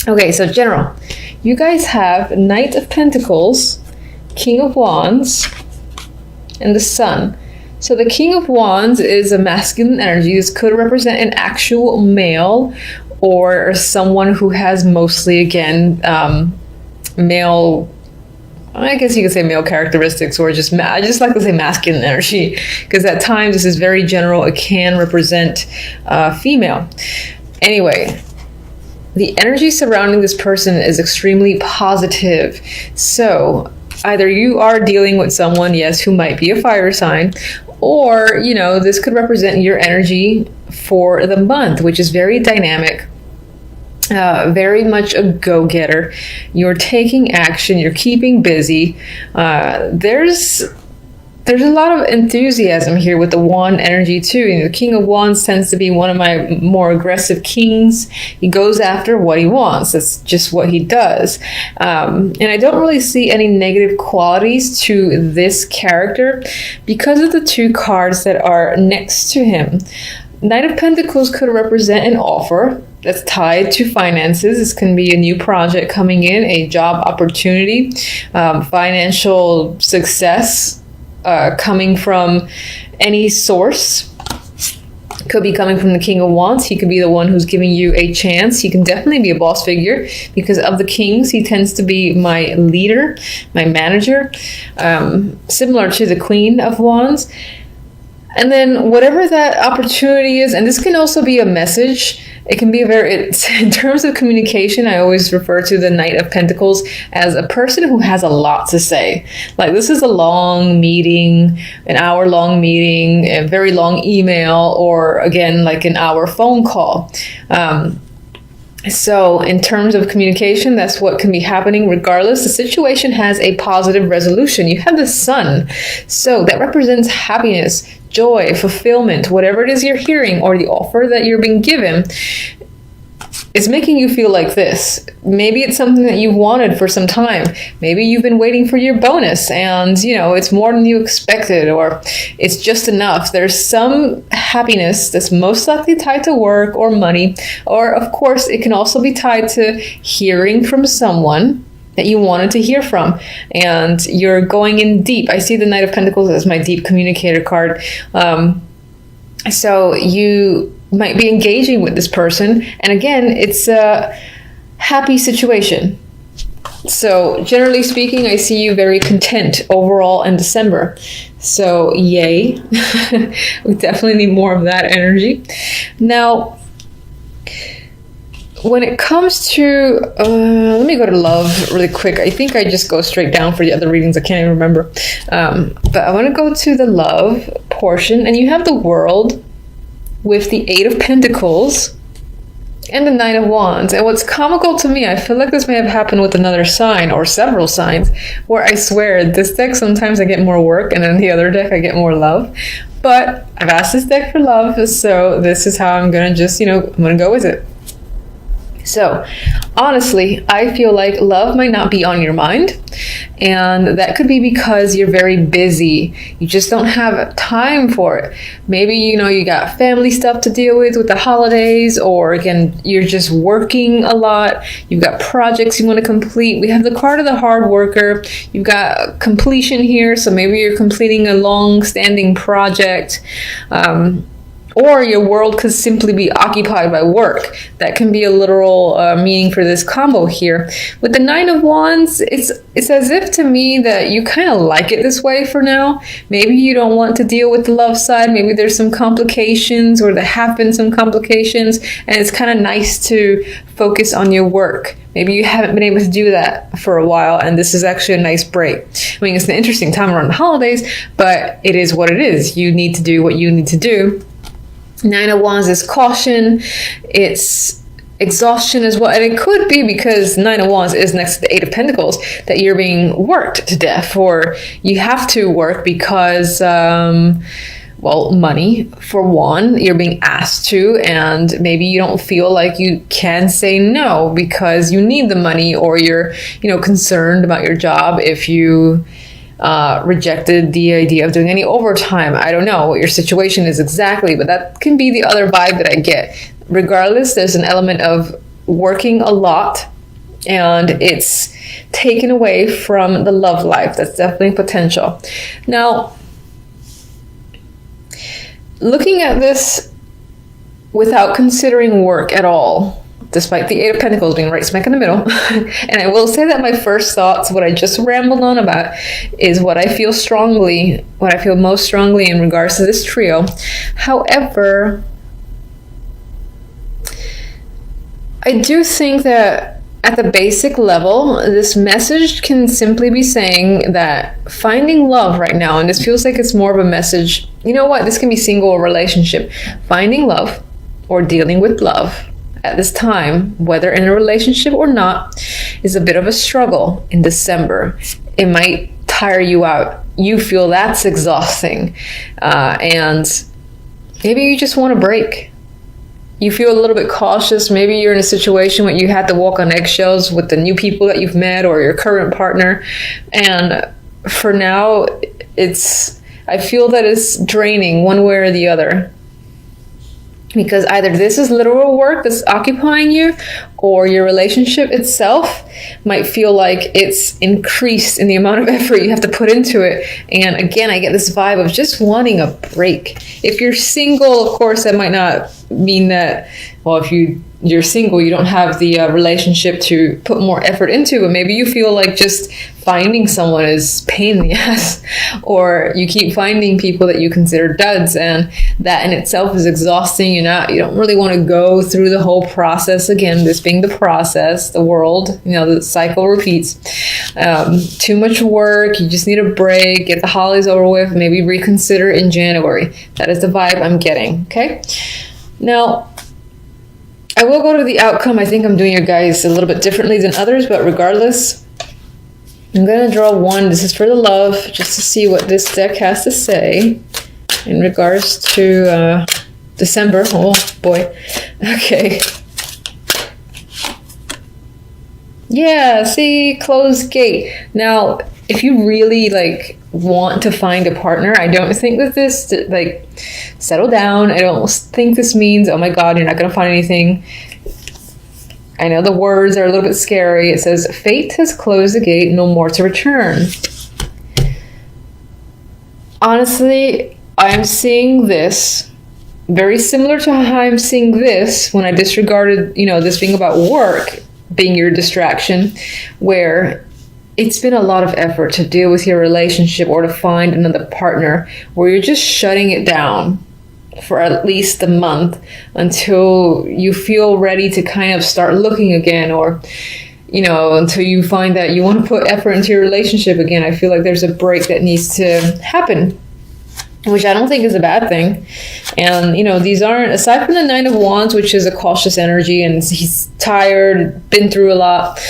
Okay, so general. You guys have Knight of Pentacles, King of Wands, and the Sun. So the King of Wands is a masculine energy. This could represent an actual male or someone who has mostly, again, male, I guess you could say male characteristics, or just, I just like to say masculine energy, because at times this is very general. It can represent female. Anyway, the energy surrounding this person is extremely positive. So either you are dealing with someone, yes, who might be a fire sign, or, you know, this could represent your energy for the month, which is very dynamic, very much a go-getter. You're taking action, you're keeping busy. There's a lot of enthusiasm here with the wand energy too. You know, the King of Wands tends to be one of my more aggressive kings. He goes after what he wants. That's just what he does. And I don't really see any negative qualities to this character because of the two cards that are next to him. Knight of Pentacles could represent an offer that's tied to finances. This can be a new project coming in, a job opportunity, financial success, coming from any source. Could be coming from the King of Wands. He could be the one who's giving you a chance. He can definitely be a boss figure because of the kings. He tends to be my leader, my manager, similar to the Queen of Wands. And then whatever that opportunity is, and this can also be a message. It can be in terms of communication, I always refer to the Knight of Pentacles as a person who has a lot to say. Like, this is a long meeting, an hour-long meeting, a very long email, or again, like an hour phone call. So in terms of communication, that's what can be happening regardless. The situation has a positive resolution. You have the Sun. So that represents happiness, joy, fulfillment, whatever it is you're hearing or the offer that you're being given. It's making you feel like this. Maybe it's something that you've wanted for some time. Maybe you've been waiting for your bonus and, you know, it's more than you expected, or it's just enough. There's some happiness that's most likely tied to work or money, or of course, it can also be tied to hearing from someone that you wanted to hear from, and you're going in deep. I see the Knight of Pentacles as my deep communicator card. So you might be engaging with this person, and again, it's a happy situation. So generally speaking, I see you very content overall in December. So yay. We definitely need more of that energy. Now, when it comes to, let me go to love really quick. I think I just go straight down for the other readings. I can't even remember. But I want to go to the love portion, and you have the World with the Eight of Pentacles and the Nine of Wands. And what's comical to me, I feel like this may have happened with another sign or several signs, where I swear this deck sometimes I get more work and then the other deck I get more love. But I've asked this deck for love, so this is how I'm gonna just, I'm gonna go with it. So honestly, I feel like love might not be on your mind, and that could be because you're very busy. You just don't have time for it. Maybe, you got family stuff to deal with the holidays, or again, you're just working a lot. You've got projects you want to complete. We have the card of the hard worker. You've got completion here, so maybe you're completing a long-standing project. Or your world could simply be occupied by work. That can be a literal meaning for this combo here. With the Nine of Wands, it's as if to me that you kind of like it this way for now. Maybe you don't want to deal with the love side. Maybe there's some complications, or there have been some complications, and it's kind of nice to focus on your work. Maybe you haven't been able to do that for a while, and this is actually a nice break. I mean, it's an interesting time around the holidays, but it is what it is. You need to do what you need to do. Nine of Wands is caution, it's exhaustion as well, and it could be because Nine of Wands is next to the Eight of Pentacles that you're being worked to death, or you have to work because, money, for one, you're being asked to, and maybe you don't feel like you can say no because you need the money, or you're, concerned about your job if you rejected the idea of doing any overtime. I don't know what your situation is exactly, but that can be the other vibe that I get. Regardless, there's an element of working a lot and it's taken away from the love life. That's definitely potential. Now, looking at this without considering work at all, despite the Eight of Pentacles being right smack in the middle, and I will say that my first thoughts, what I just rambled on about, is what I feel most strongly in regards to this trio. However, I do think that at the basic level, this message can simply be saying that finding love right now, and this feels like it's more of a message, you know what, this can be single or relationship. Finding love or dealing with love at this time, whether in a relationship or not, is a bit of a struggle in December. It might tire you out. You feel that's exhausting. And maybe you just want a break. You feel a little bit cautious. Maybe you're in a situation where you had to walk on eggshells with the new people that you've met or your current partner. And for now, I feel that it's draining one way or the other. Because either this is literal work that's occupying you, or your relationship itself might feel like it's increased in the amount of effort you have to put into it. And again, I get this vibe of just wanting a break. If you're single, of course, that might not mean that, well, if you're single, you don't have the relationship to put more effort into, but maybe you feel like just finding someone is pain in the ass, or you keep finding people that you consider duds, and that in itself is exhausting. You don't really want to go through the whole process again, this being the process, the world, the cycle repeats. Too much work, you just need a break, get the holidays over with, maybe reconsider in January. That is the vibe I'm getting, okay? Now, I will go to the outcome. I think I'm doing your guys a little bit differently than others, but regardless, I'm going to draw one. This is for the love, just to see what this deck has to say in regards to December. Oh, boy. Okay. Yeah, see, closed gate. Now, if you really want to find a partner, I don't think that this settle down. I don't think this means, oh my God, you're not going to find anything. I know the words are a little bit scary. It says, fate has closed the gate, no more to return. Honestly, I'm seeing this very similar to how I'm seeing this when I disregarded, this being about work being your distraction, where it's been a lot of effort to deal with your relationship or to find another partner, where you're just shutting it down for at least a month until you feel ready to kind of start looking again, or until you find that you want to put effort into your relationship again. I feel like there's a break that needs to happen, which I don't think is a bad thing. And these aren't, aside from the Nine of Wands, which is a cautious energy and he's tired, been through a lot,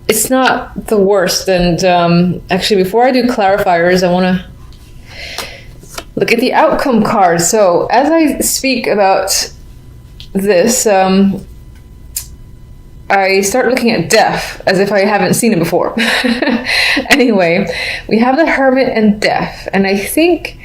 it's not the worst. And actually, before I do clarifiers, I want to look at the outcome card. So as I speak about this, I start looking at death as if I haven't seen it before. Anyway, we have the Hermit and death. And I think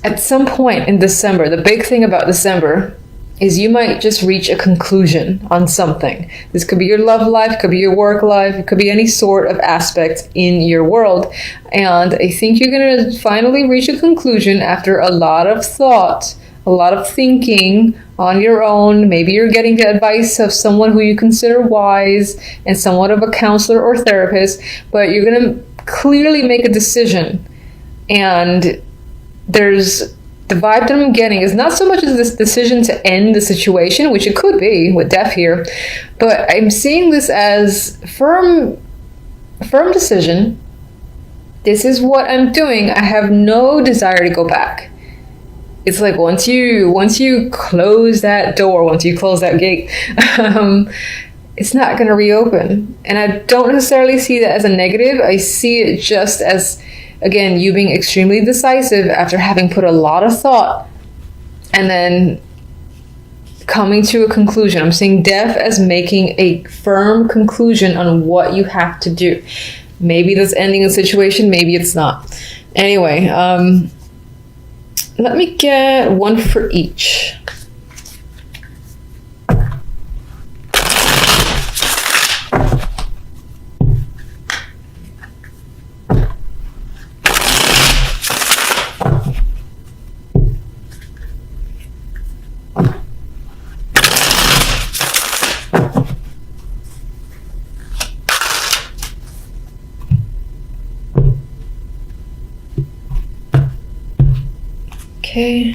at some point in December, the big thing about December is you might just reach a conclusion on something. This could be your love life, it could be your work life, it could be any sort of aspect in your world. And I think you're going to finally reach a conclusion after a lot of thought, a lot of thinking on your own. Maybe you're getting the advice of someone who you consider wise and somewhat of a counselor or therapist, but you're going to clearly make a decision. And the vibe that I'm getting is not so much as this decision to end the situation, which it could be with death here, but I'm seeing this as firm decision. This is what I'm doing. I have no desire to go back. It's like once you close that door, once you close that gate, it's not going to reopen. And I don't necessarily see that as a negative. I see it just as, again, you being extremely decisive after having put a lot of thought and then coming to a conclusion. I'm seeing death as making a firm conclusion on what you have to do. Maybe that's ending a situation, maybe it's not. Anyway, let me get one for each. Okay.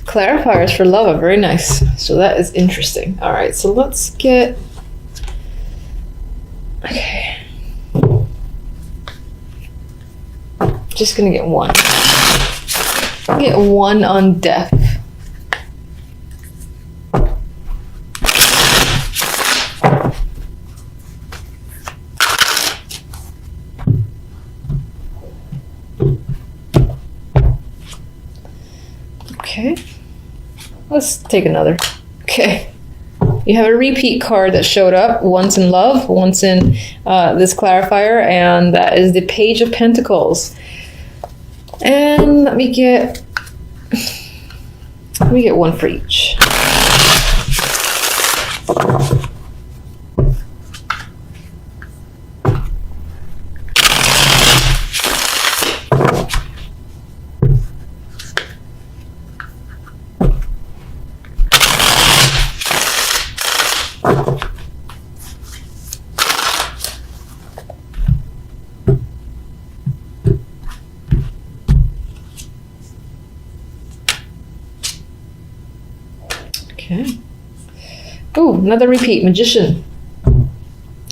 Clarifiers for love are very nice. So that is interesting. All right, so let's get... Okay. Just gonna get one. Get one on death. Okay. Let's take another. Okay. You have a repeat card that showed up once in love, once in this clarifier, and that is the Page of Pentacles. And let me get one for each. Okay. Oh, another repeat, Magician.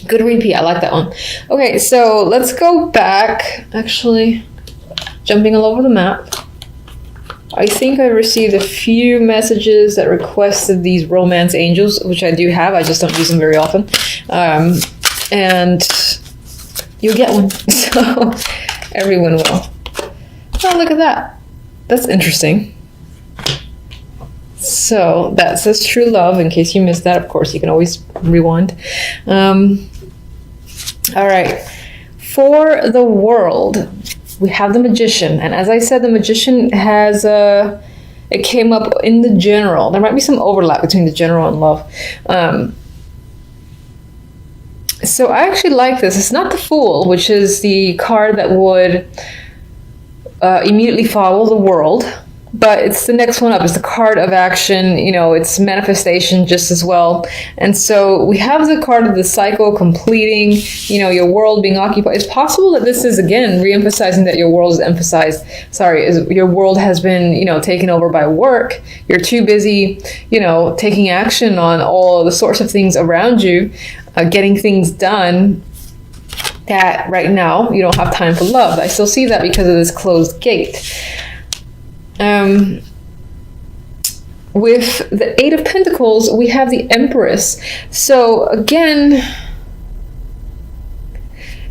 Good repeat, I like that one. Okay, so let's go back. Actually, jumping all over the map. I think I received a few messages that requested these romance angels, which I do have. I just don't use them very often. And you'll get one. So everyone will. Oh, look at that. That's interesting. So that says true love. In case you missed that, of course, you can always rewind. All right. For the world, we have the Magician. And as I said, the Magician has it came up in the general. There might be some overlap between the general and love. So I actually like this. It's not the Fool, which is the card that would immediately follow the world. But it's the next one up. It's the card of action. You know, it's manifestation just as well. And so we have the card of the cycle completing, you know, your world being occupied. It's possible that this is, again, re-emphasizing that your world is emphasized. Your world has been, you know, taken over by work. You're too busy, you know, taking action on all the sorts of things around you, getting things done, that right now you don't have time for love. I still see that because of this closed gate. With the Eight of Pentacles, we have the Empress. So again,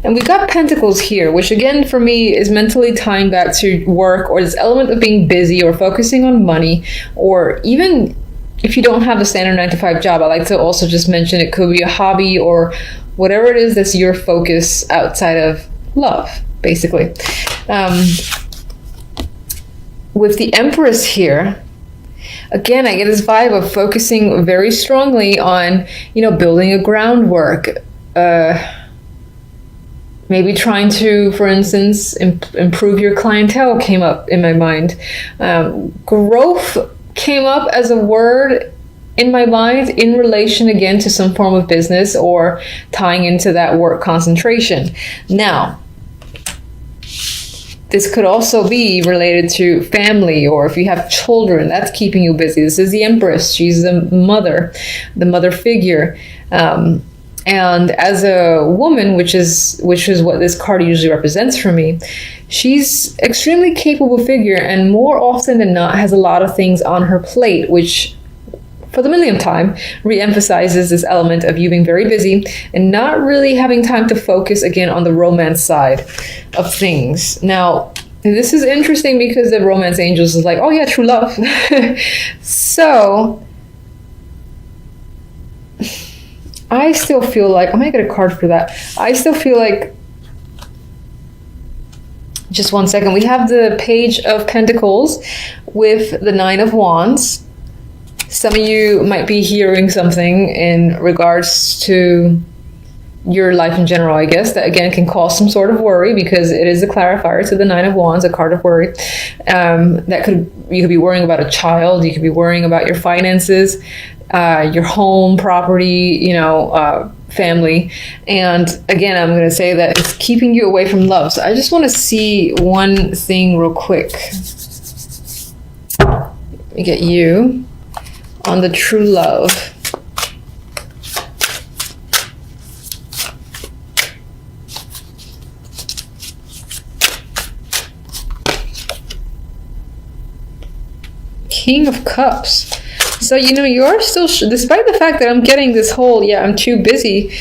and we've got Pentacles here, which again for me is mentally tying back to work, or this element of being busy or focusing on money, or even if you don't have a standard 9-to-5 job, I like to also just mention it could be a hobby or whatever it is that's your focus outside of love, basically. With the Empress here, again, I get this vibe of focusing very strongly on, you know, building a groundwork, maybe trying to, for instance, improve your clientele came up in my mind. Growth came up as a word in my mind in relation, again, to some form of business or tying into that work concentration. Now, this could also be related to family, or if you have children, that's keeping you busy. This is the Empress. She's the mother figure. And as a woman, which is what this card usually represents for me, she's extremely capable figure, and more often than not has a lot of things on her plate, which for the millionth time re-emphasizes this element of you being very busy and not really having time to focus again on the romance side of things. Now, this is interesting because the romance angels is like, oh yeah, true love. So I still feel like, I might get a card for that. I still feel like, just one second, we have the Page of Pentacles with the Nine of Wands. Some of you might be hearing something in regards to your life in general, I guess, that again can cause some sort of worry, because it is a clarifier to the Nine of Wands, a card of worry. You could be worrying about a child, you could be worrying about your finances. your home, property, family. And again, I'm going to say that it's keeping you away from love. So I just want to see one thing real quick. Let me get you on the true love. King of Cups. So, you are still, despite the fact that I'm getting this whole, I'm too busy,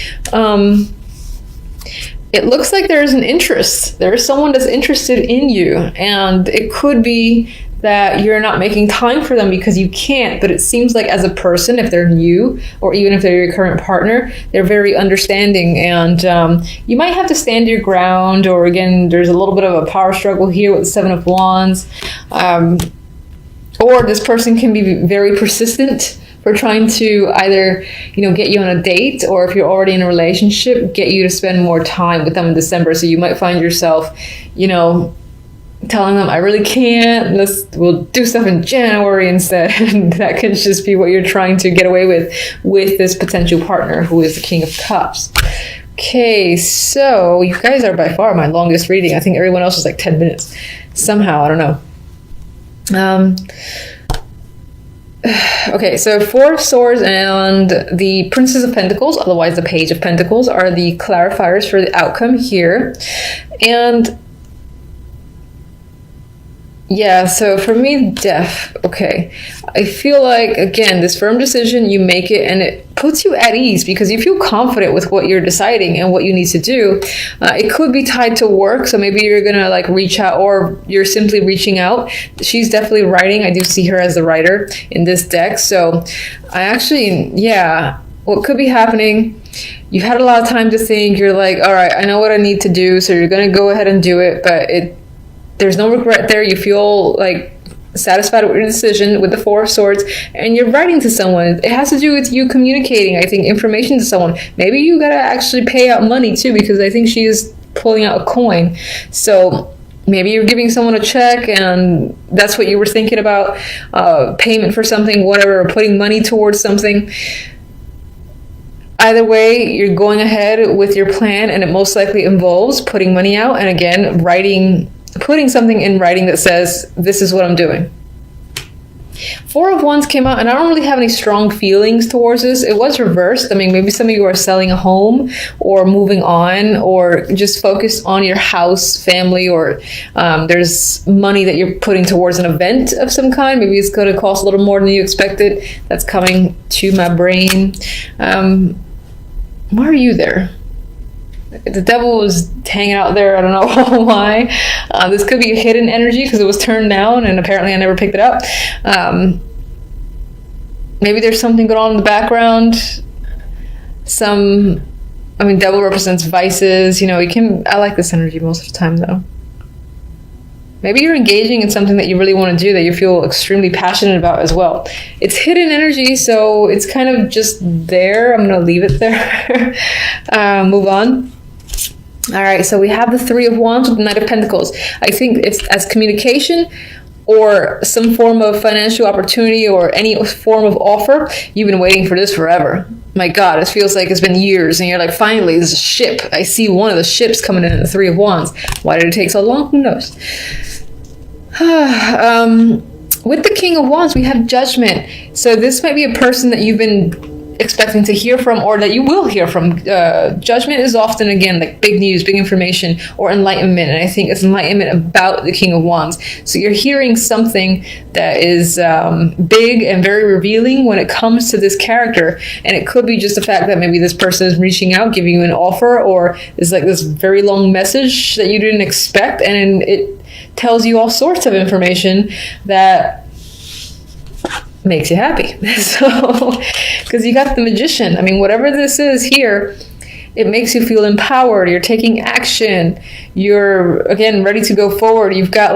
it looks like there is an interest. There is someone that's interested in you. And it could be that you're not making time for them because you can't. But it seems like as a person, if they're new, or even if they're your current partner, they're very understanding. And you might have to stand your ground. Or again, there's a little bit of a power struggle here with the Seven of Wands. Or this person can be very persistent for trying to either, get you on a date, or if you're already in a relationship, get you to spend more time with them in December. So you might find yourself, telling them, I really can't, we'll do stuff in January instead. And that can just be what you're trying to get away with this potential partner who is the King of Cups. Okay, so you guys are by far my longest reading. I think everyone else is like 10 minutes. Somehow, I don't know. Okay, so Four of Swords and the Princess of Pentacles, otherwise the Page of Pentacles, are the clarifiers for the outcome here. And so for me, death. Okay, I feel like, again, this firm decision, you make it and it puts you at ease because you feel confident with what you're deciding and what you need to do. It could be tied to work, so maybe you're gonna reach out, or you're simply reaching out. She's definitely writing. I do see her as the writer in this deck. So I actually, what could be happening, you've had a lot of time to think. You're like, all right, I know what I need to do. So you're gonna go ahead and do it, but there's no regret there. You feel satisfied with your decision with the Four of Swords, and you're writing to someone. It has to do with you communicating, I think, information to someone. Maybe you gotta actually pay out money too, because I think she's pulling out a coin. So maybe you're giving someone a check and that's what you were thinking about, payment for something, whatever, or putting money towards something. Either way, you're going ahead with your plan, and it most likely involves putting money out, and again, putting something in writing that says, this is what I'm doing. Four of Wands came out, and I don't really have any strong feelings towards this. It was reversed. I mean, maybe some of you are selling a home or moving on, or just focused on your house, family, or there's money that you're putting towards an event of some kind. Maybe it's going to cost a little more than you expected. That's coming to my brain. Why are you there? The devil was hanging out there. I don't know why. This could be a hidden energy because it was turned down and apparently I never picked it up. Maybe there's something going on in the background. Devil represents vices. I like this energy most of the time though. Maybe you're engaging in something that you really want to do, that you feel extremely passionate about as well. It's hidden energy, so it's kind of just there. I'm going to leave it there. Move on. All right, so we have the Three of Wands with the Knight of Pentacles. I think it's as communication or some form of financial opportunity or any form of offer. You've been waiting for this forever. My God, it feels like it's been years, and you're like, finally, there's a ship. I see one of the ships coming in at the Three of Wands. Why did it take so long? Who knows? With the King of Wands, we have Judgment. So this might be a person that you've been expecting to hear from, or that you will hear from. Judgment is often, again, like big news, big information, or enlightenment. And I think it's enlightenment about the King of Wands. So you're hearing something that is big and very revealing when it comes to this character. And it could be just the fact that maybe this person is reaching out, giving you an offer, or is like this very long message that you didn't expect. And it tells you all sorts of information that makes you happy. So, because you got the Magician. I mean, whatever this is here, it makes you feel empowered. You're taking action. You're, again, ready to go forward. You've got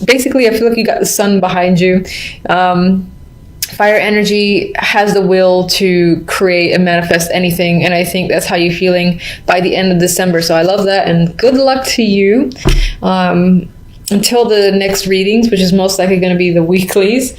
basically, I feel like you got the sun behind you. Fire energy has the will to create and manifest anything. And I think that's how you're feeling by the end of December. So I love that. And good luck to you. Until the next readings, which is most likely going to be the weeklies.